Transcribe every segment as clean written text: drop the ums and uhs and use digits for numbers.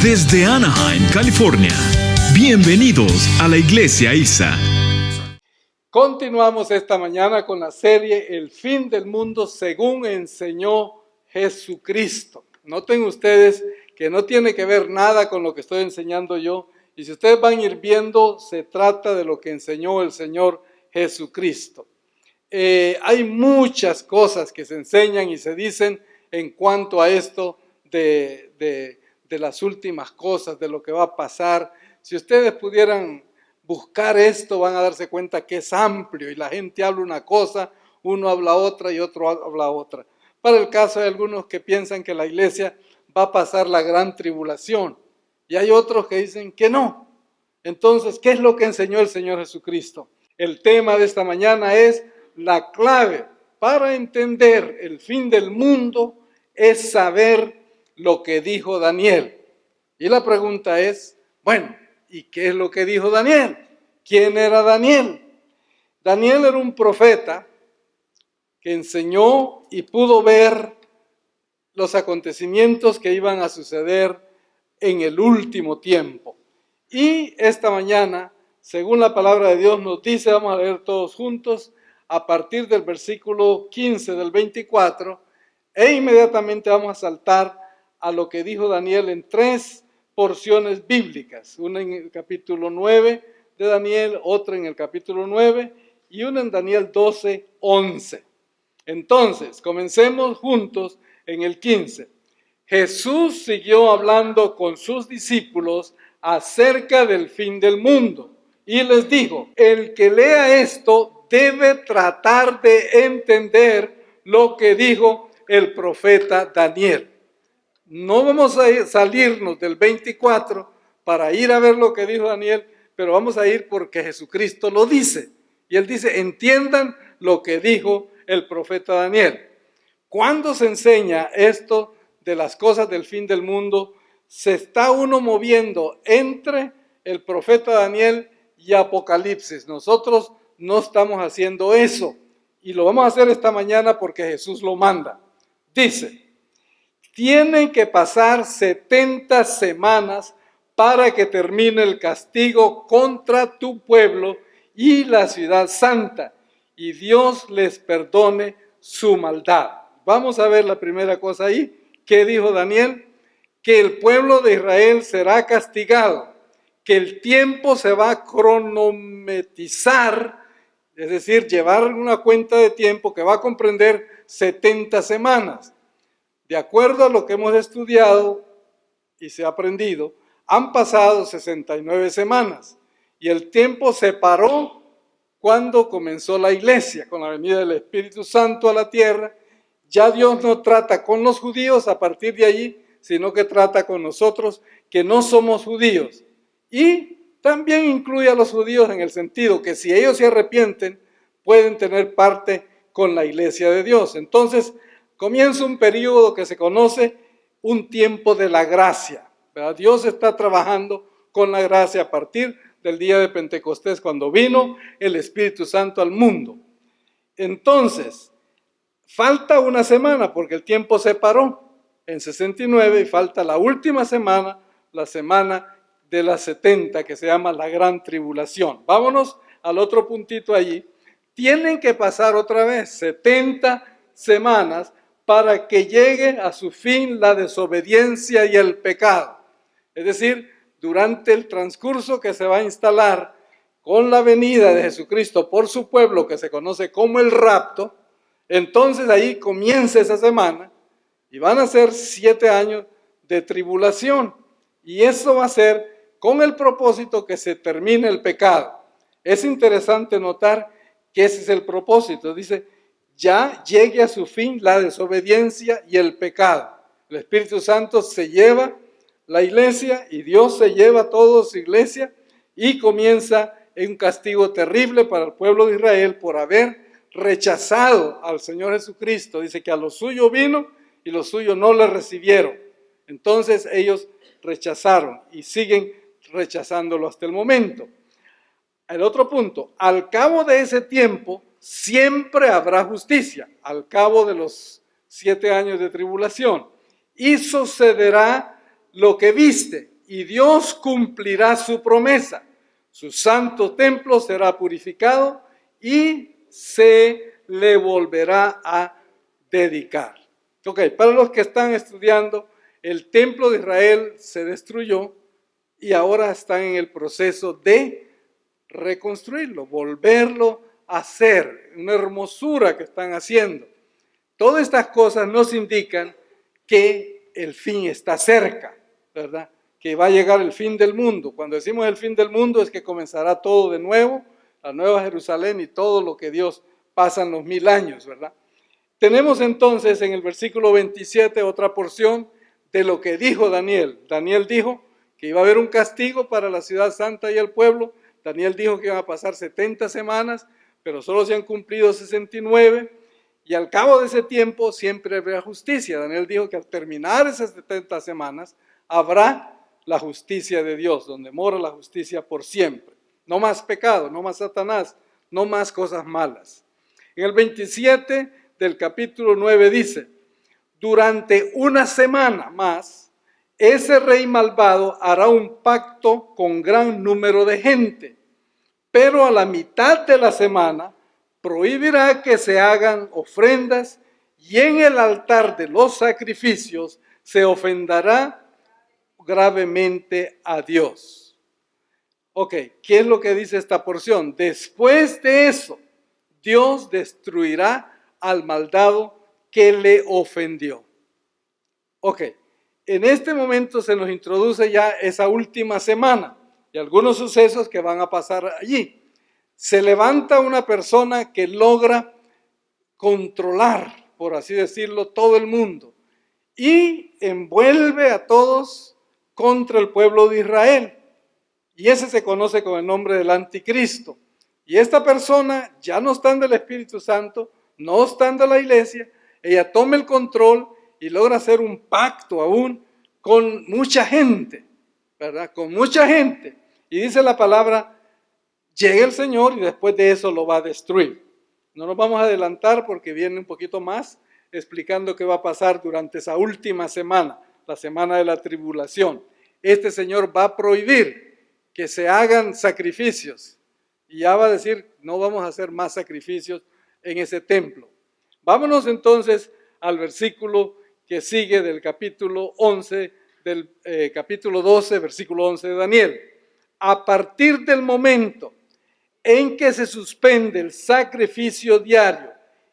Desde Anaheim, California, bienvenidos a la Iglesia ISA. Continuamos esta mañana con la serie El fin del mundo según enseñó Jesucristo. Noten ustedes que no tiene que ver nada con lo que estoy enseñando yo. Y si ustedes van a ir viendo, se trata de lo que enseñó el Señor Jesucristo. Hay muchas cosas que se enseñan y se dicen en cuanto a esto de las últimas cosas, de lo que va a pasar. Si ustedes pudieran buscar esto, van a darse cuenta que es amplio y la gente habla una cosa, uno habla otra y otro habla otra. Para el caso de algunos que piensan que la iglesia va a pasar la gran tribulación y hay otros que dicen que no. Entonces, ¿qué es lo que enseñó el Señor Jesucristo? El tema de esta mañana es la clave para entender el fin del mundo es saber lo que dijo Daniel. Y la pregunta es, bueno, ¿y qué es lo que dijo Daniel? ¿Quién era Daniel? Daniel era un profeta que enseñó y pudo ver los acontecimientos que iban a suceder en el último tiempo. Y esta mañana, según la palabra de Dios nos dice, vamos a leer todos juntos, a partir del versículo 15 del 24, e inmediatamente vamos a saltar a lo que dijo Daniel en tres porciones bíblicas, una en el capítulo 9 de Daniel, otra en el capítulo 9 y una en Daniel 12, 11. Entonces, comencemos juntos en el 15. Jesús siguió hablando con sus discípulos acerca del fin del mundo y les dijo, el que lea esto debe tratar de entender lo que dijo el profeta Daniel. No vamos a salirnos del 24 para ir a ver lo que dijo Daniel, pero vamos a ir porque Jesucristo lo dice. Y él dice, entiendan lo que dijo el profeta Daniel. Cuando se enseña esto de las cosas del fin del mundo, se está uno moviendo entre el profeta Daniel y Apocalipsis. Nosotros no estamos haciendo eso y lo vamos a hacer esta mañana porque Jesús lo manda. Dice, tienen que pasar 70 semanas para que termine el castigo contra tu pueblo y la ciudad santa, y Dios les perdone su maldad. Vamos a ver la primera cosa ahí. ¿Qué dijo Daniel? Que el pueblo de Israel será castigado, que el tiempo se va a cronometrizar, es decir, llevar una cuenta de tiempo que va a comprender 70 semanas. De acuerdo a lo que hemos estudiado y se ha aprendido, han pasado 69 semanas y el tiempo se paró cuando comenzó la iglesia, con la venida del Espíritu Santo a la tierra. Ya Dios no trata con los judíos a partir de allí, sino que trata con nosotros que no somos judíos. Y también incluye a los judíos en el sentido que si ellos se arrepienten, pueden tener parte con la iglesia de Dios. Entonces, comienza un periodo que se conoce un tiempo de la gracia, ¿verdad? Dios está trabajando con la gracia a partir del día de Pentecostés, cuando vino el Espíritu Santo al mundo. Entonces, falta una semana porque el tiempo se paró en 69 y falta la última semana, la semana de las 70, que se llama la Gran Tribulación. Vámonos al otro puntito allí. Tienen que pasar otra vez 70 semanas para que llegue a su fin la desobediencia y el pecado. Es decir, durante el transcurso que se va a instalar con la venida de Jesucristo por su pueblo, que se conoce como el rapto, entonces ahí comienza esa semana y van a ser 7 años de tribulación. Y eso va a ser con el propósito que se termine el pecado. Es interesante notar que ese es el propósito. Dice, ya llegue a su fin la desobediencia y el pecado. El Espíritu Santo se lleva la iglesia y Dios se lleva a toda su iglesia y comienza un castigo terrible para el pueblo de Israel por haber rechazado al Señor Jesucristo. Dice que a los suyos vino y los suyos no le recibieron. Entonces ellos rechazaron y siguen rechazándolo hasta el momento. El otro punto, al cabo de ese tiempo siempre habrá justicia, al cabo de los 7 años de tribulación, y sucederá lo que viste, y Dios cumplirá su promesa. Su santo templo será purificado y se le volverá a dedicar. Ok, para los que están estudiando, el templo de Israel se destruyó y ahora están en el proceso de reconstruirlo, volverlo a hacer, una hermosura que están haciendo. Todas estas cosas nos indican que el fin está cerca, ¿verdad? Que va a llegar el fin del mundo. Cuando decimos el fin del mundo es que comenzará todo de nuevo, la nueva Jerusalén y todo lo que Dios pasa en los 1000 años, ¿verdad? Tenemos entonces en el versículo 27 otra porción de lo que dijo Daniel. Daniel dijo que iba a haber un castigo para la ciudad santa y el pueblo. Daniel dijo que iban a pasar 70 semanas, pero solo se han cumplido 69. Y al cabo de ese tiempo siempre habrá justicia. Daniel dijo que al terminar esas 70 semanas habrá la justicia de Dios, donde mora la justicia por siempre. No más pecado, no más Satanás, no más cosas malas. En el 27 del capítulo 9 dice: durante una semana más, ese rey malvado hará un pacto con gran número de gente, pero a la mitad de la semana prohibirá que se hagan ofrendas y en el altar de los sacrificios se ofenderá gravemente a Dios. Ok, ¿qué es lo que dice esta porción? Después de eso, Dios destruirá al malvado que le ofendió. Ok, en este momento se nos introduce ya esa última semana y algunos sucesos que van a pasar allí. Se levanta una persona que logra controlar, por así decirlo, todo el mundo y envuelve a todos contra el pueblo de Israel. Y ese se conoce con el nombre del anticristo. Y esta persona ya no está en el Espíritu Santo, no está en la iglesia, ella toma el control y logra hacer un pacto aún con mucha gente, ¿verdad? Con mucha gente. Y dice la palabra, llega el Señor y después de eso lo va a destruir. No nos vamos a adelantar porque viene un poquito más explicando qué va a pasar durante esa última semana, la semana de la tribulación. Este Señor va a prohibir que se hagan sacrificios y ya va a decir, no vamos a hacer más sacrificios en ese templo. Vámonos entonces al versículo que sigue del capítulo 11, del capítulo 12, versículo 11 de Daniel. A partir del momento en que se suspende el sacrificio diario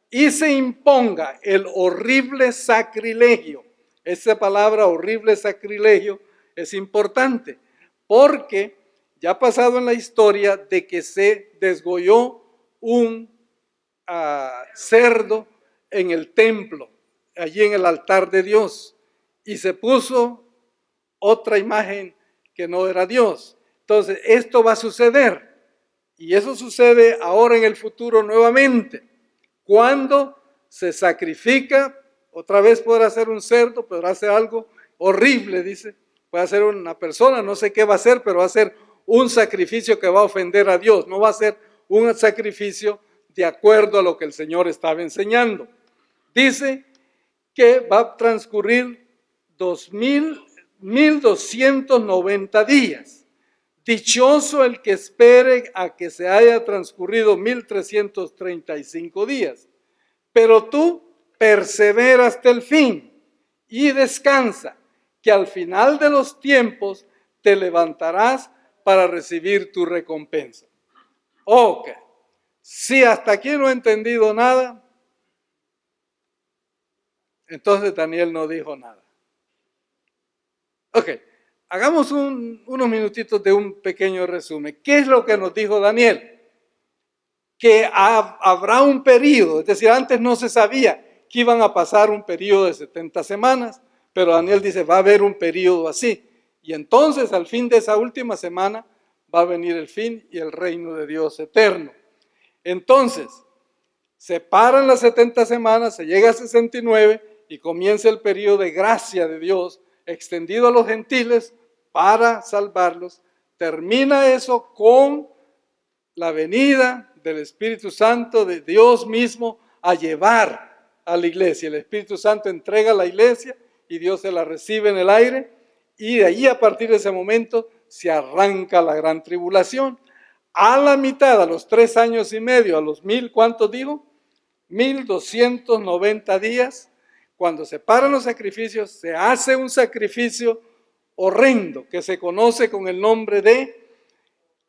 y se imponga el horrible sacrilegio. Esa palabra horrible sacrilegio es importante porque ya ha pasado en la historia de que se desgolló un cerdo en el templo, allí en el altar de Dios, y se puso otra imagen que no era Dios. Entonces, esto va a suceder. Y eso sucede ahora en el futuro nuevamente. Cuando se sacrifica, otra vez podrá ser un cerdo, podrá ser algo horrible, dice. Puede ser una persona, no sé qué va a ser, pero va a ser un sacrificio que va a ofender a Dios. No va a ser un sacrificio de acuerdo a lo que el Señor estaba enseñando. Dice que va a transcurrir 1290 días. Dichoso el que espere a que se haya transcurrido 1335 días. Pero tú persevera hasta el fin y descansa, que al final de los tiempos te levantarás para recibir tu recompensa. Ok, si hasta aquí no he entendido nada, entonces Daniel no dijo nada. Ok. Hagamos unos minutitos de un pequeño resumen. ¿Qué es lo que nos dijo Daniel? Que habrá un periodo, es decir, antes no se sabía que iban a pasar un periodo de 70 semanas, pero Daniel dice, va a haber un periodo así. Y entonces, al fin de esa última semana, va a venir el fin y el reino de Dios eterno. Entonces, se paran las 70 semanas, se llega a 69 y comienza el periodo de gracia de Dios, extendido a los gentiles para salvarlos. Termina eso con la venida del Espíritu Santo de Dios mismo a llevar a la iglesia. El Espíritu Santo entrega a la iglesia y Dios se la recibe en el aire Y de ahí, a partir de ese momento, se arranca la gran tribulación. A la mitad, a los 3 años y medio, a los 1000, ¿cuántos dijo? 1290 días, cuando se paran los sacrificios, se hace un sacrificio horrendo que se conoce con el nombre de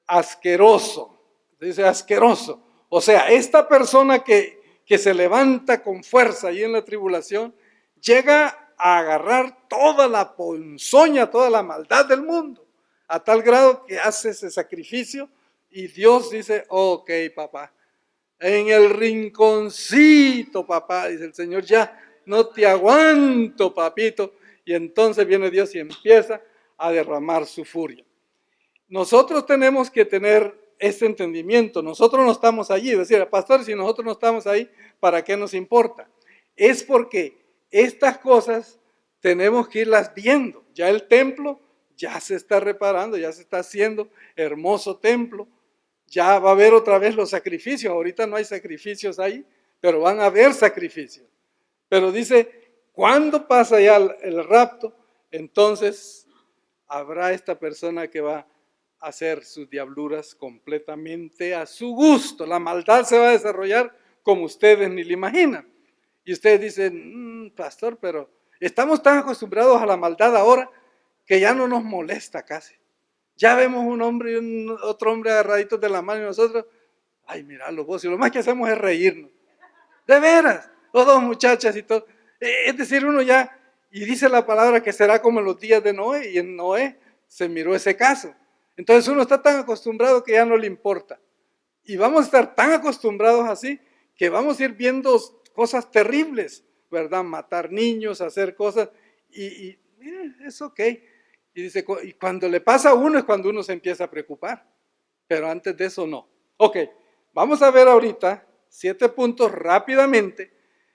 asqueroso. Dice asqueroso. O sea, esta persona que se levanta con fuerza ahí en la tribulación, llega a agarrar toda la ponzoña, toda la maldad del mundo, a tal grado que hace ese sacrificio y Dios dice, ok, papá, en el rinconcito, papá, dice el Señor, ya no te aguanto, papito. Y entonces viene Dios y empieza a derramar su furia. Nosotros tenemos que tener este entendimiento. Nosotros no estamos allí. Decir, pastor, si nosotros no estamos ahí, ¿para qué nos importa? Es porque estas cosas tenemos que irlas viendo. Ya el templo ya se está reparando, ya se está haciendo hermoso templo. Ya va a haber otra vez los sacrificios. Ahorita no hay sacrificios ahí, pero van a haber sacrificios. Pero dice, cuando pasa ya el rapto, entonces habrá esta persona que va a hacer sus diabluras completamente a su gusto. La maldad se va a desarrollar como ustedes ni le imaginan. Y ustedes dicen, pastor, pero estamos tan acostumbrados a la maldad ahora que ya no nos molesta casi. Ya vemos un hombre y otro hombre agarraditos de la mano y nosotros, ay, miralo vos, y lo más que hacemos es reírnos. De veras, los 2 muchachas y todo. Es decir, uno ya, y dice la palabra que será como en los días de Noé, y en Noé se miró ese caso. Entonces uno está tan acostumbrado que ya no le importa. Y vamos a estar tan acostumbrados así que vamos a ir viendo cosas terribles, ¿verdad? Matar niños, hacer cosas, y es ok. Y dice, y cuando le pasa a uno es cuando uno se empieza a preocupar, pero antes de eso no. Ok, vamos a ver ahorita 7 puntos rápidamente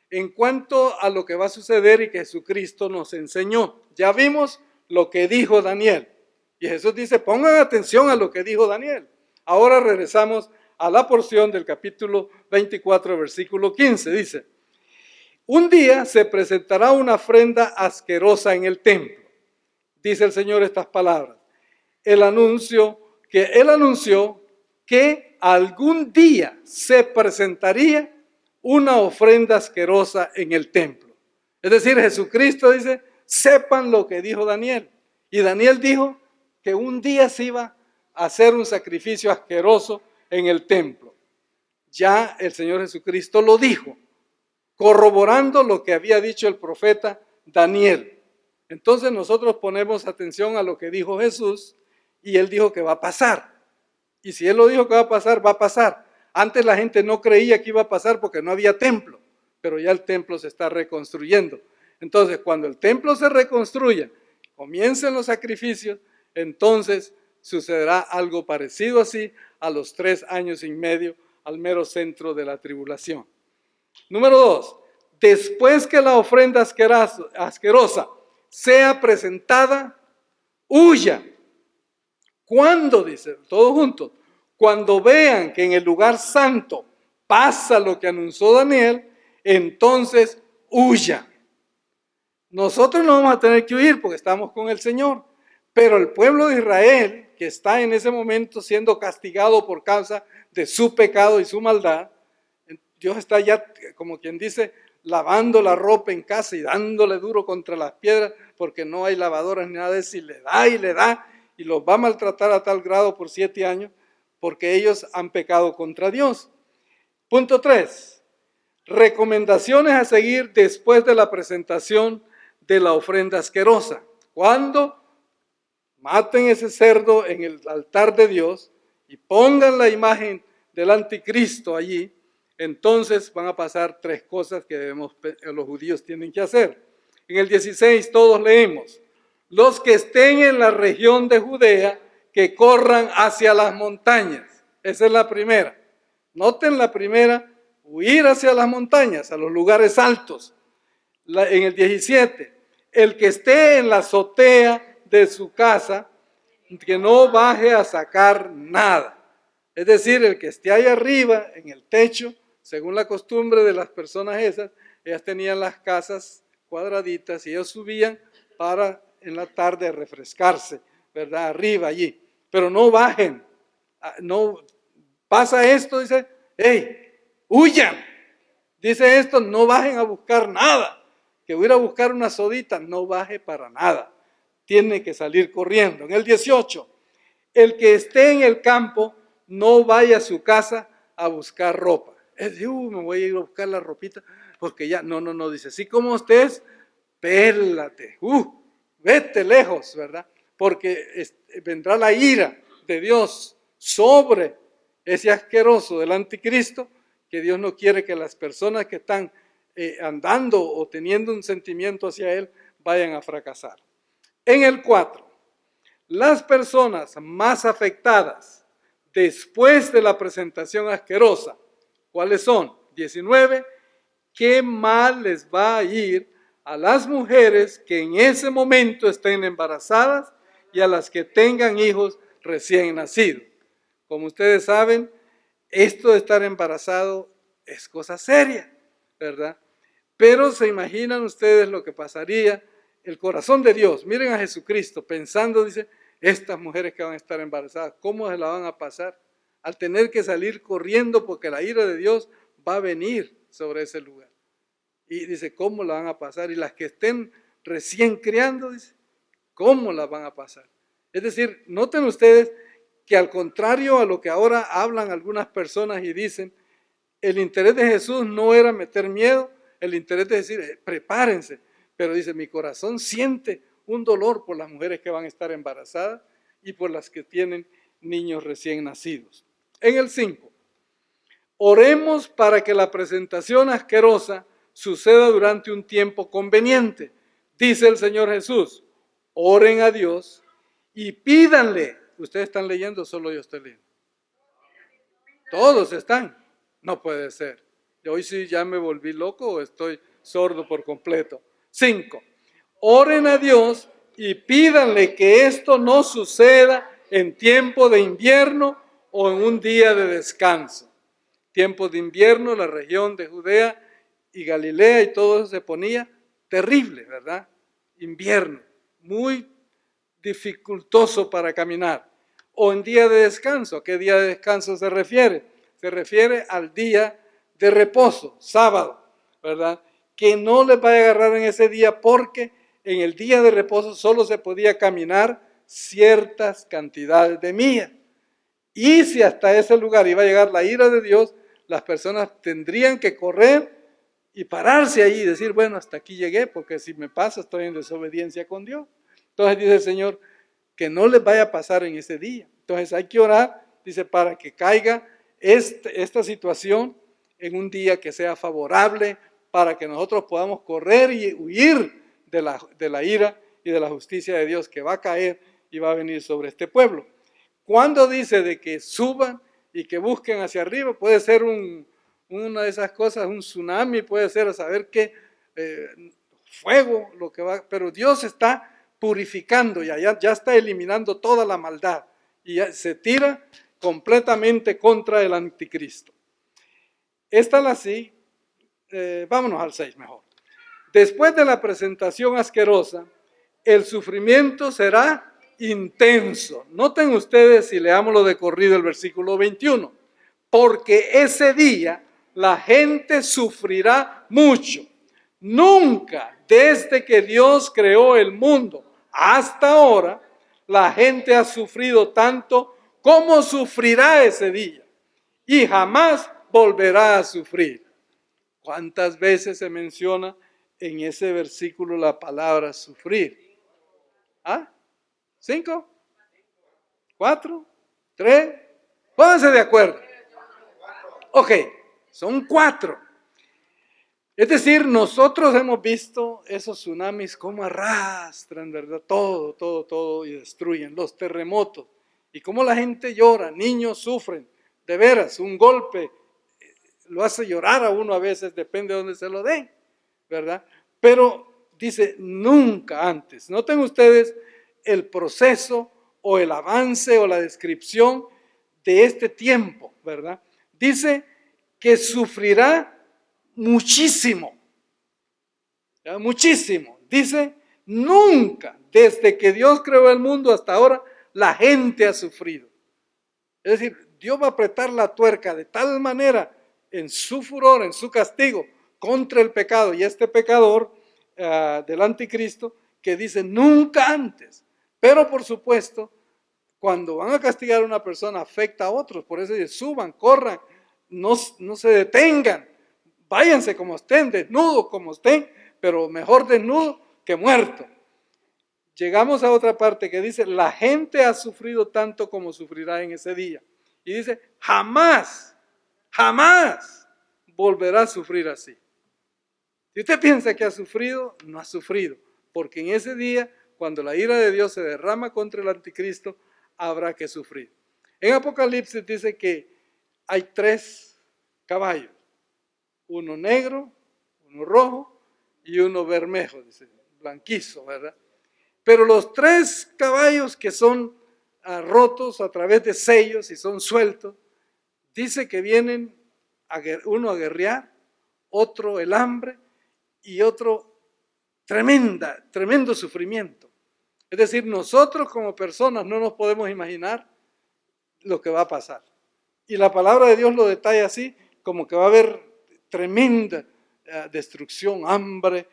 en cuanto a lo que va a suceder y que Jesucristo nos enseñó. Ya vimos lo que dijo Daniel. Y Jesús dice, pongan atención a lo que dijo Daniel. Ahora regresamos a la porción del capítulo 24, versículo 15. Dice, un día se presentará una ofrenda asquerosa en el templo. Dice el Señor estas palabras. Él anunció que algún día se presentaría una ofrenda asquerosa en el templo. Es decir, Jesucristo dice, sepan lo que dijo Daniel. Y Daniel dijo que un día se iba a hacer un sacrificio asqueroso en el templo. Ya el Señor Jesucristo lo dijo, corroborando lo que había dicho el profeta Daniel. Entonces nosotros ponemos atención a lo que dijo Jesús y Él dijo que va a pasar. Y si Él lo dijo que va a pasar, va a pasar. Antes la gente no creía que iba a pasar porque no había templo, pero ya el templo se está reconstruyendo. Entonces cuando el templo se reconstruya, comiencen los sacrificios, entonces sucederá algo parecido así a los 3 años y medio al mero centro de la tribulación. Número 2, después que la ofrenda asquerosa sea presentada, huya. ¿Cuándo? Dice, todos juntos. Cuando vean que en el lugar santo pasa lo que anunció Daniel, entonces huya. Nosotros no vamos a tener que huir porque estamos con el Señor, pero el pueblo de Israel, que está en ese momento siendo castigado por causa de su pecado y su maldad, Dios está ya, como quien dice, lavando la ropa en casa y dándole duro contra las piedras porque no hay lavadoras ni nada de eso, y le da y los va a maltratar a tal grado por 7 años porque ellos han pecado contra Dios. Punto 3. Recomendaciones a seguir después de la presentación de la ofrenda asquerosa. Cuando maten ese cerdo en el altar de Dios y pongan la imagen del anticristo allí, entonces van a pasar 3 cosas que los judíos tienen que hacer. En el 16 todos leemos, los que estén en la región de Judea, que corran hacia las montañas. Esa es la primera. Noten la primera, huir hacia las montañas, a los lugares altos. En el 17, el que esté en la azotea de su casa, que no baje a sacar nada. Es decir, el que esté ahí arriba, en el techo, según la costumbre de las personas esas, ellas tenían las casas cuadraditas y ellos subían para en la tarde a refrescarse, ¿verdad? Arriba allí. Pero no bajen. No pasa esto, dice, hey, huyan. Dice esto, no bajen a buscar nada. Que voy a ir a buscar una sodita, no baje para nada. Tiene que salir corriendo. En el 18, el que esté en el campo, no vaya a su casa a buscar ropa. Es decir, me voy a ir a buscar la ropita, porque ya, no, dice, así como estés, pélate, vete lejos, ¿verdad? Porque vendrá la ira de Dios sobre ese asqueroso del anticristo, que Dios no quiere que las personas que están andando o teniendo un sentimiento hacia él vayan a fracasar. En el 4, las personas más afectadas después de la presentación asquerosa, ¿cuáles son? 19, qué mal les va a ir a las mujeres que en ese momento estén embarazadas y a las que tengan hijos recién nacidos. Como ustedes saben, esto de estar embarazado es cosa seria, ¿verdad? Pero se imaginan ustedes lo que pasaría, el corazón de Dios. Miren a Jesucristo pensando, dice, estas mujeres que van a estar embarazadas, ¿cómo se la van a pasar? Al tener que salir corriendo porque la ira de Dios va a venir sobre ese lugar. Y dice, ¿cómo la van a pasar? Y las que estén recién criando, dice, ¿cómo la van a pasar? Es decir, noten ustedes que al contrario a lo que ahora hablan algunas personas y dicen, el interés de Jesús no era meter miedo, el interés de decir, prepárense. Pero dice, mi corazón siente un dolor por las mujeres que van a estar embarazadas y por las que tienen niños recién nacidos. En el 5, oremos para que la presentación asquerosa suceda durante un tiempo conveniente. Dice el Señor Jesús, oren a Dios y pídanle. Ustedes están leyendo, solo yo estoy leyendo. Todos están. No puede ser. Hoy sí ya me volví loco o estoy sordo por completo. 5. Oren a Dios y pídanle que esto no suceda en tiempo de invierno o en un día de descanso. Tiempo de invierno, la región de Judea y Galilea y todo eso se ponía terrible, ¿verdad? Invierno, muy dificultoso para caminar. O en día de descanso. ¿A qué día de descanso se refiere? Se refiere al día de reposo, sábado, ¿verdad? Que no les vaya a agarrar en ese día porque en el día de reposo solo se podía caminar ciertas cantidades de millas. Y si hasta ese lugar iba a llegar la ira de Dios, las personas tendrían que correr y pararse allí y decir, bueno, hasta aquí llegué, porque si me pasa estoy en desobediencia con Dios. Entonces dice el Señor, que no les vaya a pasar en ese día. Entonces hay que orar, dice, para que caiga esta situación en un día que sea favorable, para que nosotros podamos correr y huir de la ira y de la justicia de Dios que va a caer y va a venir sobre este pueblo. Cuando dice de que suban y que busquen hacia arriba, puede ser una de esas cosas, un tsunami, puede ser a saber qué, fuego, lo que va, pero Dios está purificando y ya está eliminando toda la maldad y ya se tira completamente contra el anticristo. Esta la sí, vámonos al 6 mejor. Después de la presentación asquerosa, el sufrimiento será intenso. Noten ustedes, si leámoslo de corrido el versículo 21, porque ese día la gente sufrirá mucho. Nunca, desde que Dios creó el mundo hasta ahora, la gente ha sufrido tanto como sufrirá ese día y jamás volverá a sufrir. ¿Cuántas veces se menciona en ese versículo la palabra sufrir? ¿Ah? 5, 4, 3, pónganse de acuerdo. Ok, son 4. Es decir, nosotros hemos visto esos tsunamis como arrastran, ¿verdad? Todo y destruyen, los terremotos. Y cómo la gente llora, niños sufren, de veras, un golpe lo hace llorar a uno a veces, depende de dónde se lo den, ¿verdad? Pero dice, nunca antes. Noten ustedes el proceso o el avance o la descripción de este tiempo, ¿verdad? Dice que sufrirá muchísimo, muchísimo. Dice Nunca, desde que Dios creó el mundo hasta ahora, la gente ha sufrido. Es decir, Dios va a apretar la tuerca de tal manera en su furor, en su castigo contra el pecado y este pecador del anticristo, que dice nunca antes. Pero por supuesto, cuando van a castigar a una persona, afecta a otros. Por eso dice, suban, corran, no se detengan, váyanse como estén, desnudos como estén, pero mejor desnudo que muerto. Llegamos a otra parte que dice, la gente ha sufrido tanto como sufrirá en ese día. Y dice, jamás, jamás volverá a sufrir así. Si usted piensa que ha sufrido, no ha sufrido. Porque en ese día, cuando la ira de Dios se derrama contra el anticristo, habrá que sufrir. En Apocalipsis dice que hay 3 caballos. Uno negro, uno rojo y uno bermejo, dice, blanquizo, ¿verdad? Pero los 3 caballos que son rotos a través de sellos y son sueltos, dice que vienen uno a guerrear, otro el hambre y otro tremendo sufrimiento. Es decir, nosotros como personas no nos podemos imaginar lo que va a pasar. Y la palabra de Dios lo detalla así, como que va a haber tremenda destrucción, hambre,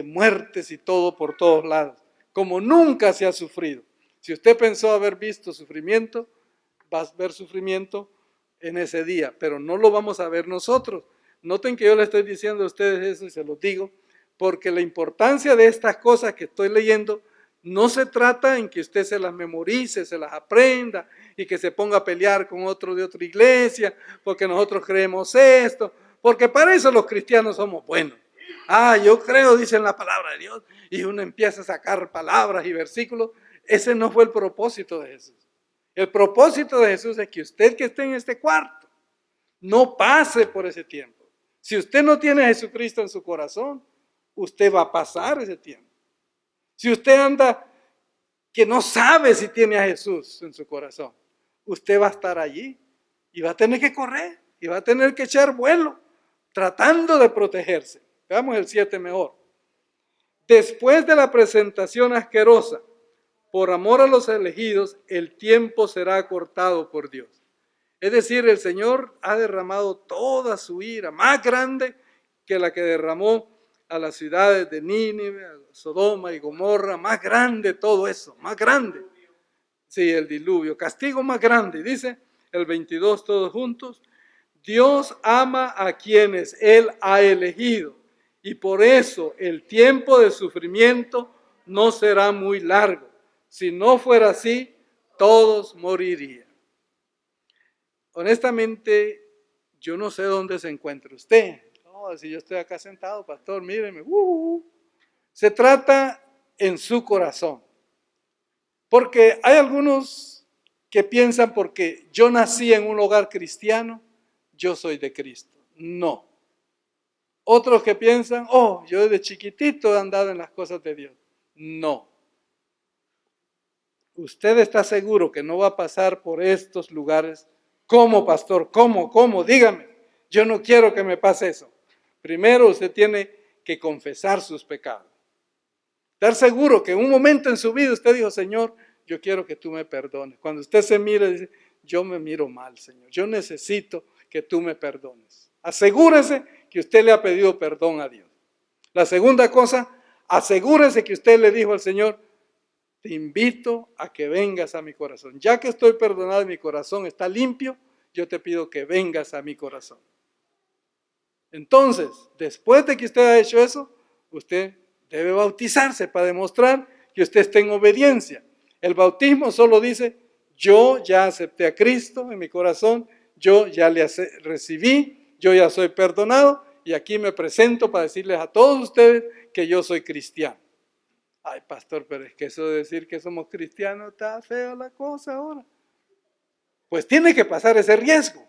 muertes y todo por todos lados, como nunca se ha sufrido. Si usted pensó haber visto sufrimiento, va a ver sufrimiento en ese día, pero no lo vamos a ver nosotros. Noten que yo le estoy diciendo a ustedes eso y se los digo, porque la importancia de estas cosas que estoy leyendo no se trata en que usted se las memorice, se las aprenda y que se ponga a pelear con otro de otra iglesia, porque nosotros creemos esto, porque para eso los cristianos somos buenos. Yo creo, dicen la palabra de Dios, y uno empieza a sacar palabras y versículos. Ese no fue el propósito de Jesús. El propósito de Jesús es que usted que esté en este cuarto no pase por ese tiempo. Si usted no tiene a Jesucristo en su corazón, usted va a pasar ese tiempo. Si usted anda que no sabe si tiene a Jesús en su corazón, usted va a estar allí y va a tener que correr y va a tener que echar vuelo tratando de protegerse. Veamos el 7 mejor. Después de la presentación asquerosa, por amor a los elegidos, el tiempo será acortado por Dios. Es decir, el Señor ha derramado toda su ira, más grande que la que derramó a las ciudades de Nínive, a Sodoma y Gomorra, más grande todo eso, más grande. Sí, el diluvio, castigo más grande. Dice el 22 todos juntos, Dios ama a quienes Él ha elegido y por eso el tiempo de sufrimiento no será muy largo. Si no fuera así, todos morirían. Honestamente, yo no sé dónde se encuentra usted. No, si yo estoy acá sentado, pastor, míreme. Se trata en su corazón. Porque hay algunos que piensan porque yo nací en un hogar cristiano, yo soy de Cristo. No. Otros que piensan, yo desde chiquitito he andado en las cosas de Dios. No. ¿Usted está seguro que no va a pasar por estos lugares? ¿Cómo, pastor? ¿Cómo? Dígame. Yo no quiero que me pase eso. Primero usted tiene que confesar sus pecados. Estar seguro que en un momento en su vida usted dijo, Señor, yo quiero que tú me perdones. Cuando usted se mira y dice, yo me miro mal, Señor. Yo necesito que tú me perdones. Asegúrese que usted le ha pedido perdón a Dios. La segunda cosa, asegúrese que usted le dijo al Señor, te invito a que vengas a mi corazón. Ya que estoy perdonado y mi corazón está limpio, yo te pido que vengas a mi corazón. Entonces, después de que usted ha hecho eso, usted debe bautizarse para demostrar que usted está en obediencia. El bautismo solo dice, yo ya acepté a Cristo en mi corazón, yo ya le recibí, yo ya soy perdonado y aquí me presento para decirles a todos ustedes que yo soy cristiano. Ay, pastor, pero es que eso de decir que somos cristianos está feo la cosa ahora. Pues tiene que pasar ese riesgo.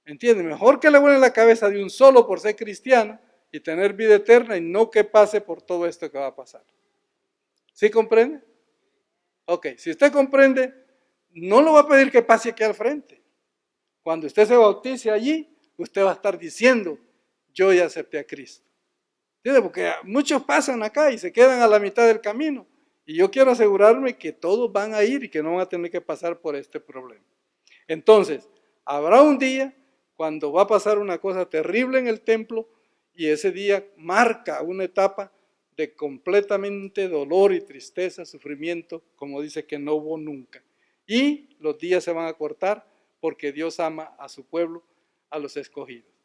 ¿Entiende? Mejor que le vuelen la cabeza de un solo por ser cristiano y tener vida eterna y no que pase por todo esto que va a pasar. ¿Sí comprende? Ok, si usted comprende, no lo va a pedir que pase aquí al frente. Cuando usted se bautice allí, usted va a estar diciendo, yo ya acepté a Cristo. ¿Entiende? Porque muchos pasan acá y se quedan a la mitad del camino. Y yo quiero asegurarme que todos van a ir y que no van a tener que pasar por este problema. Entonces, habrá un día cuando va a pasar una cosa terrible en el templo y ese día marca una etapa de completamente dolor y tristeza, sufrimiento, como dice que no hubo nunca. Y los días se van a cortar porque Dios ama a su pueblo, a los escogidos.